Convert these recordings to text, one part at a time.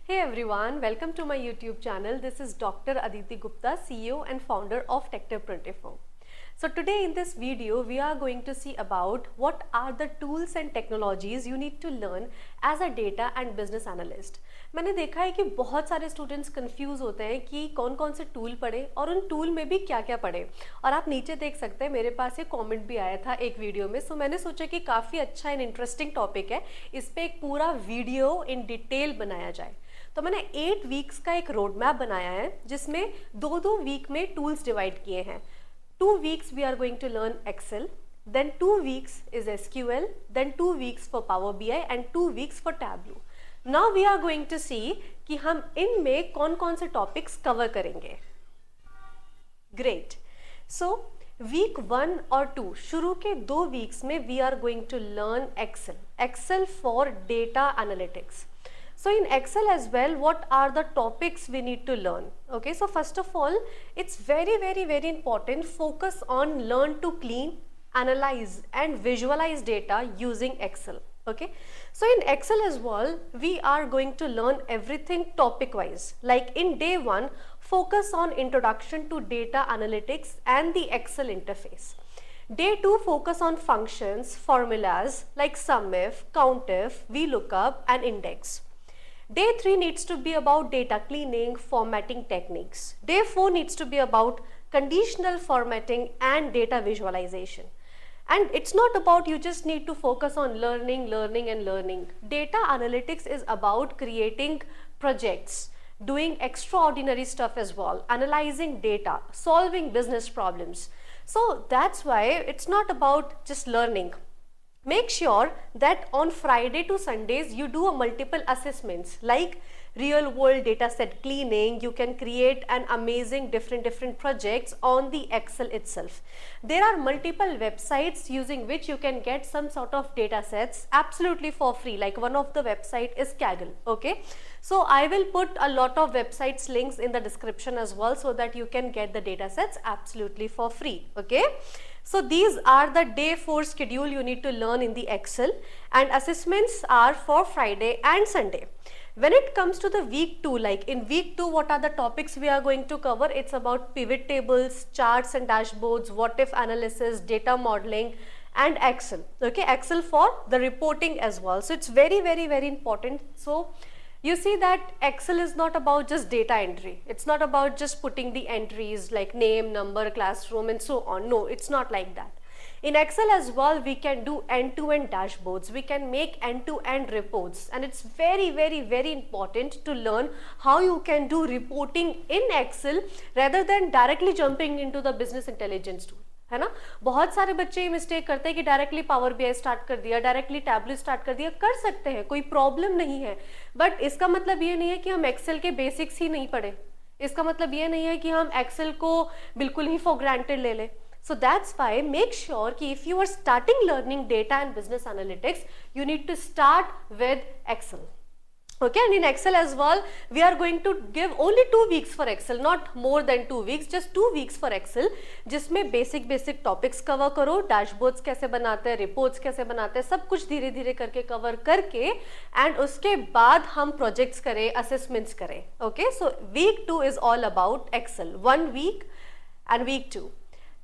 Hey everyone, welcome to my YouTube channel. This is Dr. Aditi Gupta, CEO and founder of Tech24. So today in this video, we are going to see about what are the tools and technologies you need to learn as a data and business analyst. मैंने देखा है कि बहुत सारे students confuse होते हैं कि कौन कौन से टूल पढ़े और उन टूल में भी क्या क्या पढ़े। और आप नीचे देख सकते हैं मेरे पास ये कमेंट भी आया था एक वीडियो में, सो मैंने सोचा कि काफ़ी अच्छा एंड इंटरेस्टिंग टॉपिक है, इस पर एक पूरा वीडियो इन डिटेल बनाया जाए। तो मैंने 8 वीक्स का एक रोड मैप बनाया है जिसमें दो वीक में टूल्स डिवाइड किए हैं। 2 weeks we are going to learn Excel, then 2 weeks is SQL, then 2 weeks for Power BI and 2 weeks for Tableau. Now we are going to see कि हम इनमें कौन कौन से टॉपिक्स कवर करेंगे। ग्रेट, सो वीक 1 और 2 शुरू के 2 वीक्स में we are going to learn Excel for data analytics. So in Excel as well, what are the topics we need to learn? Okay, so first of all, it's very important, focus on learn to clean, analyze and visualize data using Excel. Okay, so in Excel as well, we are going to learn everything topic wise. Like in day 1, focus on introduction to data analytics and the Excel interface. Day 2, focus on functions, formulas like SUMIF, COUNTIF, VLOOKUP and index. Day 3 needs to be about data cleaning, formatting techniques. Day 4 needs to be about conditional formatting and data visualization. And it's not about you just need to focus on learning. Data analytics is about creating projects, doing extraordinary stuff as well, analyzing data, solving business problems. So that's why it's not about just learning. Make sure that on Friday to Sundays you do a multiple assessments like real world data set cleaning. You can create an amazing different projects on the Excel itself. There are multiple websites using which you can get some sort of data sets absolutely for free. Like one of the website is Kaggle. Okay, so I will put a lot of websites links in the description as well so that you can get the data sets absolutely for free. Okay, so these are the day 4 schedule you need to learn in the Excel, and assessments are for Friday and Sunday. When it comes to the week 2, like in week 2, what are the topics we are going to cover? It's about pivot tables, charts and dashboards, what if analysis, data modeling and Excel. Okay, Excel for the reporting as well. So it's very important. So you see that Excel is not about just data entry. It's not about just putting the entries like name, number, classroom and so on. No, it's not like that. In Excel as well, we can do end-to-end dashboards. We can make end-to-end reports, and it's very important to learn how you can do reporting in Excel rather than directly jumping into the business intelligence tool. है ना, बहुत सारे बच्चे ये mistake करते हैं कि directly power BI start कर दिया, डायरेक्टली टैबलेट स्टार्ट कर दिया। कर सकते हैं, कोई प्रॉब्लम नहीं है, बट इसका मतलब ये नहीं है कि हम एक्सेल के बेसिक्स ही नहीं पढ़े। इसका मतलब ये नहीं है कि हम एक्सेल को बिल्कुल ही फॉर ग्रांटेड ले लें। So that's why make sure कि if you are starting learning data and business analytics, you need to start with Excel. Okay, and in Excel as well, we are going to give only 2 weeks for Excel, not more than 2 weeks, just 2 weeks for Excel, जिसमें basic topics cover करो, dashboards कैसे बनाते हैं, reports कैसे बनाते हैं, सब कुछ धीरे धीरे करके cover करके, and उसके बाद हम projects करें, assessments करें. Okay, so week 2 is all about Excel, 1 week and week 2.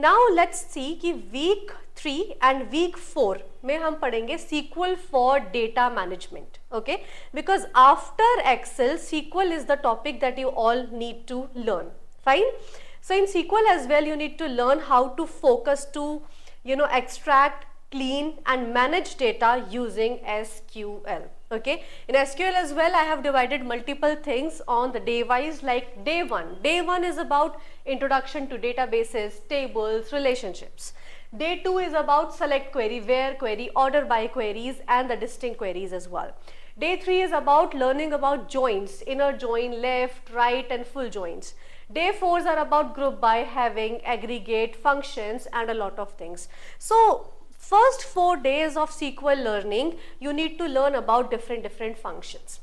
Now let's see कि week 3 and week 4 में हम पढ़ेंगे SQL for data management. Okay, because after Excel, SQL is the topic that you all need to learn. Fine. So in SQL as well, you need to learn how to focus to, extract, clean and manage data using SQL. Okay, in SQL as well, I have divided multiple things on the day wise. Like day 1 is about introduction to databases, tables, relationships. Day 2 is about select query, where query, order by queries and the distinct queries as well. Day 3 is about learning about joins, inner join, left, right and full joins. Day 4s are about group by, having, aggregate, functions and a lot of things. So first 4 days of SQL learning, you need to learn about different functions.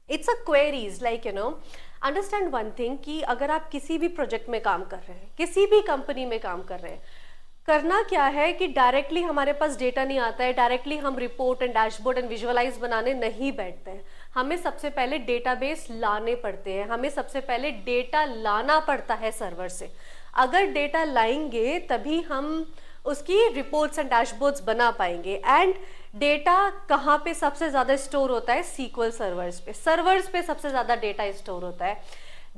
It's a queries, like understand one thing कि अगर आप किसी भी project में काम कर रहे हैं, किसी भी कंपनी में काम कर रहे हैं, करना क्या है कि डायरेक्टली हमारे पास डेटा नहीं आता है, डायरेक्टली हम report and dashboard and visualize बनाने नहीं बैठते हैं। हमें सबसे पहले डेटाबेस लाने पड़ते हैं, हमें सबसे पहले डेटा लाना पड़ता है सर्वर से। अगर डेटा लाएंगे तभी हम उसकी रिपोर्ट्स एंड डैशबोर्ड्स बना पाएंगे। एंड डेटा कहाँ पे सबसे ज़्यादा स्टोर होता है? SQL सर्वर्स पे सबसे ज़्यादा डेटा स्टोर होता है।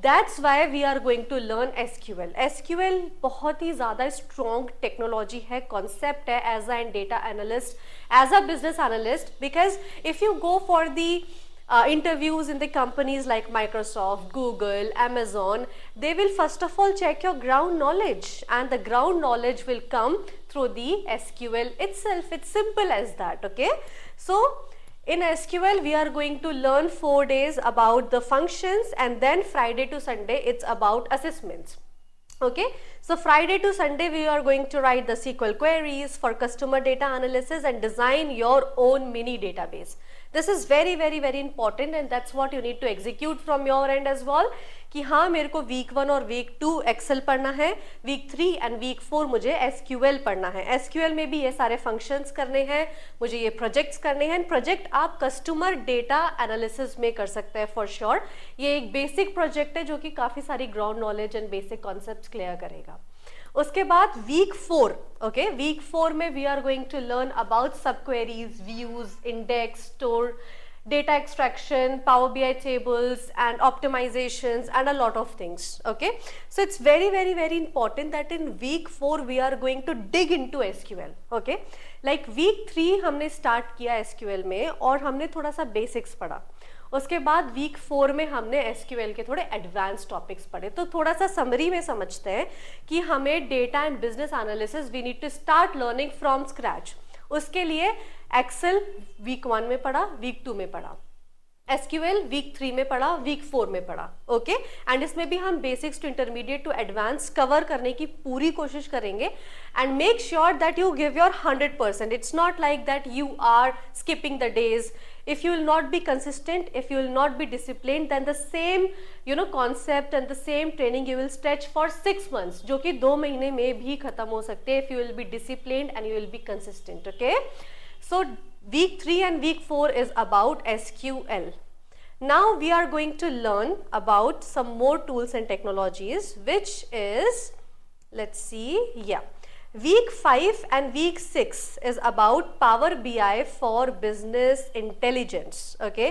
That's why we are going to learn SQL। SQL बहुत ही ज़्यादा स्ट्रॉन्ग टेक्नोलॉजी है, कॉन्सेप्ट है as an data analyst, as a business analyst, because if you go for the interviews in the companies like Microsoft, Google, Amazon, they will first of all check your ground knowledge, and the ground knowledge will come through the SQL itself. It's simple as that. Okay, so in SQL we are going to learn 4 days about the functions, and then Friday to Sunday it's about assessments. Okay, so Friday to Sunday we are going to write the SQL queries for customer data analysis and design your own mini database. This is very very very important, and that's what you need to execute from your end as well, कि हाँ मेरे को week 1 और week 2 Excel पढ़ना है, week 3 and week 4 मुझे SQL पढ़ना है। SQL में भी ये सारे functions करने हैं, मुझे ये projects करने हैं। प्रोजेक्ट आप customer data analysis में कर सकते हैं for sure। ये एक basic project है जो कि काफ़ी सारी ground knowledge and basic concepts clear करेगा। उसके बाद week 4, okay, week 4 में we are going to learn about subqueries, views, index, store, data extraction, Power BI tables and optimizations and a lot of things. Okay, so it's very very very important that in week 4 we are going to dig into SQL. Okay, like week 3 हमने start किया SQL में और हमने थोड़ा सा basics पढ़ा। उसके बाद वीक 4 में हमने SQL के थोड़े एडवांस टॉपिक्स पढ़े। तो थोड़ा सा समरी में समझते हैं कि हमें data and business analysis we need to start learning from scratch. उसके लिए एक्सेल वीक 1 में पढ़ा, वीक 2 में पढ़ा, SQL वीक 3 में पढ़ा, वीक 4 में पढ़ा। ओके, एंड इसमें भी हम basics to intermediate to advance cover करने की पूरी कोशिश करेंगे। And make sure that you give your 100%। It's not like that you are skipping the days. If you will not be consistent, if you will not be disciplined, then the same concept and the same training you will stretch for 6 months, जो कि 2 महीने में भी खत्म हो सकते हैं if you will be disciplined and you will be consistent. Okay, so week 3 and week 4 is about SQL. Now we are going to learn about some more tools and technologies, which is, let's see, yeah. Week 5 and week 6 is about Power BI for business intelligence. Okay,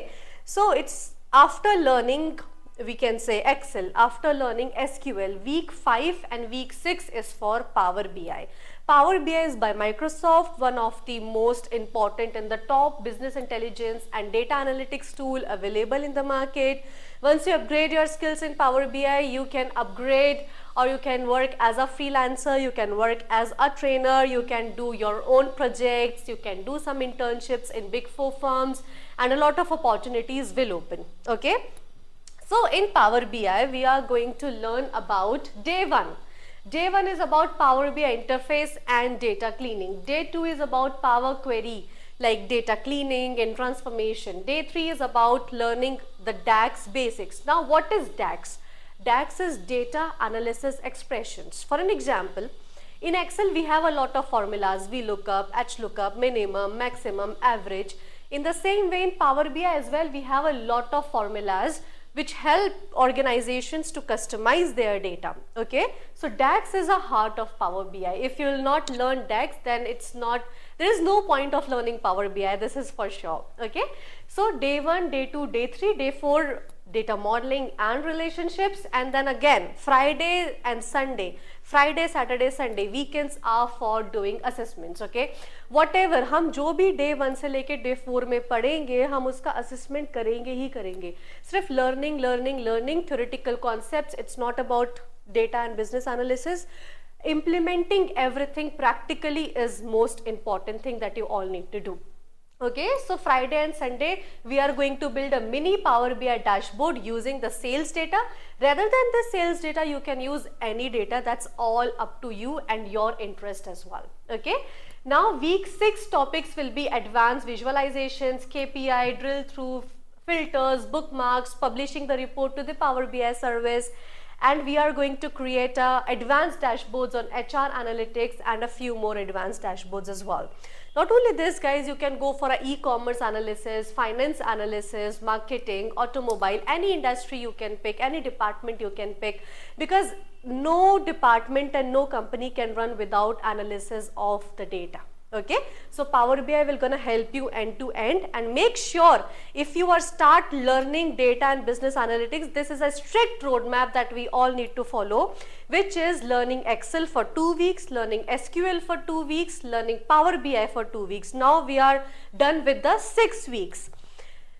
so it's after learning, we can say Excel, after learning SQL, week 5 and week 6 is for Power BI. Power BI is by Microsoft, one of the most important and the top business intelligence and data analytics tool available in the market. Once you upgrade your skills in Power BI, you can upgrade or you can work as a freelancer, you can work as a trainer, you can do your own projects, you can do some internships in Big 4 firms, and a lot of opportunities will open. Okay, so in Power BI we are going to learn about day 1. Day 1 is about Power BI interface and data cleaning. Day 2 is about Power Query like data cleaning and transformation. Day 3 is about learning the DAX basics. Now what is DAX? DAX is data analysis expressions. For an example, in Excel we have a lot of formulas, VLOOKUP, HLOOKUP, minimum, maximum, average. In the same way in Power BI as well, we have a lot of formulas which help organizations to customize their data. Okay, so DAX is a heart of Power BI. If you will not learn DAX, then there is no point of learning Power BI, this is for sure. Okay, so day 1, day 2, day 3, day 4 data modeling and relationships, and then again Friday and Sunday, Friday, Saturday, Sunday, weekends are for doing assessments. Okay, whatever हम जो भी day 1 से लेके day 4 में पढ़ेंगे हम उसका assessment करेंगे ही करेंगे। सिर्फ learning theoretical concepts, it's not about data and business analysis. Implementing everything practically is most important thing that you all need to do. Okay, so Friday and Sunday we are going to build a mini Power BI dashboard using the sales data. Rather than the sales data, you can use any data, that's all up to you and your interest as well. Okay, now week 6 topics will be advanced visualizations, KPI, drill through, filters, bookmarks, publishing the report to the Power BI service, and we are going to create advanced dashboards on HR analytics and a few more advanced dashboards as well. Not only this guys, you can go for an e-commerce analysis, finance analysis, marketing, automobile, any industry you can pick, any department you can pick, because no department and no company can run without analysis of the data. Okay, so Power BI will gonna help you end to end, and make sure if you are start learning data and business analytics, this is a strict roadmap that we all need to follow, which is learning Excel for 2 weeks, learning SQL for 2 weeks, learning Power BI for 2 weeks. Now we are done with the 6 weeks.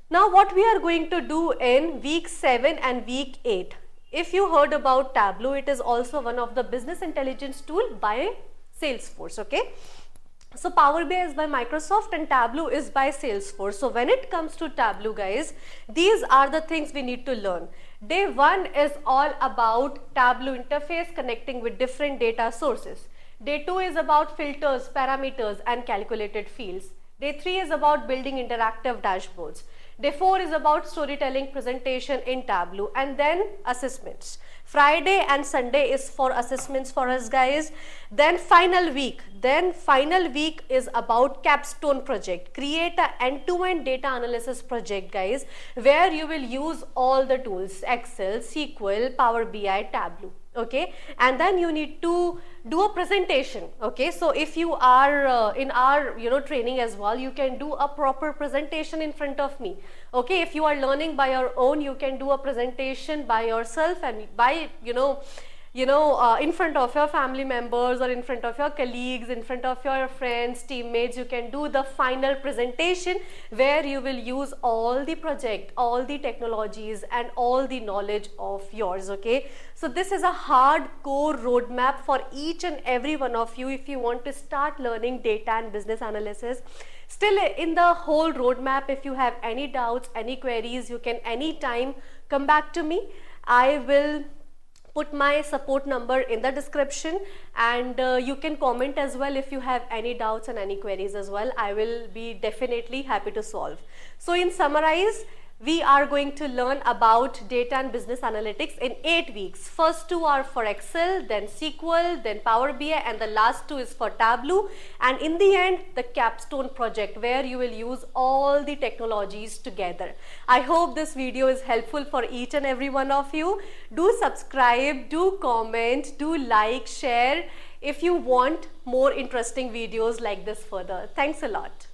Now what we are going to do in week 7 and week 8. If you heard about Tableau, it is also one of the business intelligence tool by Salesforce. Okay. So Power BI is by Microsoft and Tableau is by Salesforce. So when it comes to Tableau guys, these are the things we need to learn. Day 1 is all about Tableau interface connecting with different data sources. Day 2 is about filters, parameters and calculated fields. Day 3 is about building interactive dashboards. Day 4 is about storytelling presentation in Tableau, and then assessments. Friday and Sunday is for assessments for us guys. Then final week is about capstone project. Create an end-to-end data analysis project guys, where you will use all the tools, Excel, SQL, Power BI, Tableau. Okay, and then you need to do a presentation. Okay, so if you are in our training as well, you can do a proper presentation in front of me. Okay, if you are learning by your own, you can do a presentation by yourself and by in front of your family members or in front of your colleagues, in front of your friends, teammates. You can do the final presentation where you will use all the project, all the technologies and all the knowledge of yours. Okay, so this is a hardcore roadmap for each and every one of you if you want to start learning data and business analysis. Still in the whole roadmap, if you have any doubts, any queries, you can anytime come back to me. I will put my support number in the description, and you can comment as well if you have any doubts and any queries as well. I will be definitely happy to solve. So in summarize, we are going to learn about data and business analytics in 8 weeks. First 2 are for Excel, then SQL, then Power BI, and the last 2 is for Tableau. And in the end, the capstone project where you will use all the technologies together. I hope this video is helpful for each and every one of you. Do subscribe, do comment, do like, share if you want more interesting videos like this further. Thanks a lot.